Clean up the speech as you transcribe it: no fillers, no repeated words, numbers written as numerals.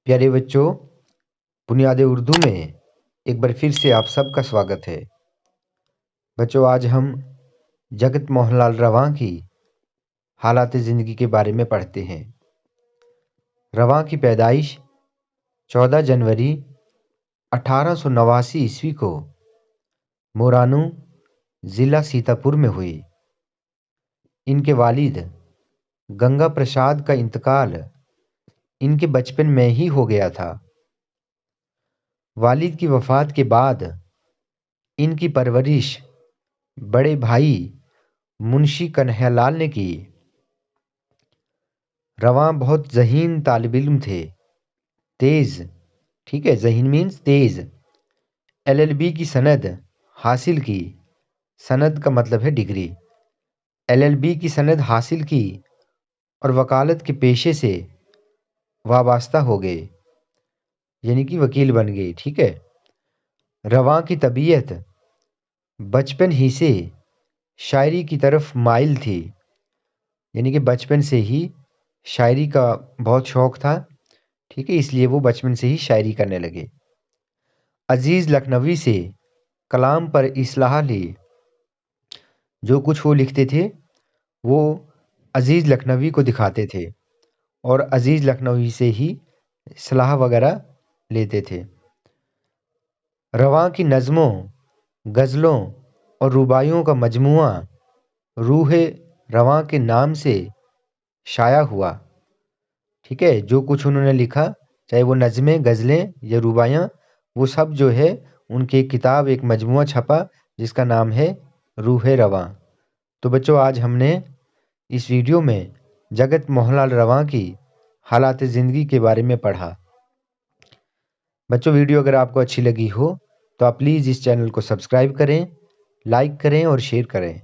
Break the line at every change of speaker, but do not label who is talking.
प्यारे बच्चों, बुनियाद उर्दू में एक बार फिर से आप सबका स्वागत है। बच्चों, आज हम जगत मोहनलाल रवां की हालात ज़िंदगी के बारे में पढ़ते हैं। रवां की पैदाइश 14 जनवरी 1889 ईस्वी को मोरानू ज़िला सीतापुर में हुई। इनके वालिद गंगा प्रसाद का इंतकाल इनके बचपन में ही हो गया था। वालिद की वफ़ात के बाद इनकी परवरिश बड़े भाई मुंशी कन्हैयालाल ने की। रवां बहुत ज़हीन तालिब इल्म थे, तेज़, ठीक है, ज़हीन मीन्स तेज़। LLB की सनद हासिल की, सनद का मतलब है डिग्री। LLB की सनद हासिल की और वकालत के पेशे से वाबस्ता हो गए, यानी कि वकील बन गए, ठीक है। रवां की तबीयत बचपन ही से शायरी की तरफ माइल थी, यानी कि बचपन से ही शायरी का बहुत शौक़ था, ठीक है, इसलिए वो बचपन से ही शायरी करने लगे। अजीज़ लखनवी से कलाम पर इस्लाह ली। जो कुछ वो लिखते थे वो अजीज़ लखनवी को दिखाते थे और अजीज़ लखनवी से ही सलाह वगैरह लेते थे। रवां की नज़मों, गज़लों और रुबाइयों का मजमुआ रूह रवां के नाम से शाया हुआ, ठीक है। जो कुछ उन्होंने लिखा, चाहे वो नज़में, गज़लें या रुबाइयाँ, वो सब जो है उनकी एक किताब, एक मजमुआ छपा जिसका नाम है रूह रवां। तो बच्चों, आज हमने इस वीडियो में जगत मोहनलाल रवां की हालात ज़िंदगी के बारे में पढ़ा। बच्चों, वीडियो अगर आपको अच्छी लगी हो तो आप प्लीज़ इस चैनल को सब्सक्राइब करें, लाइक करें और शेयर करें।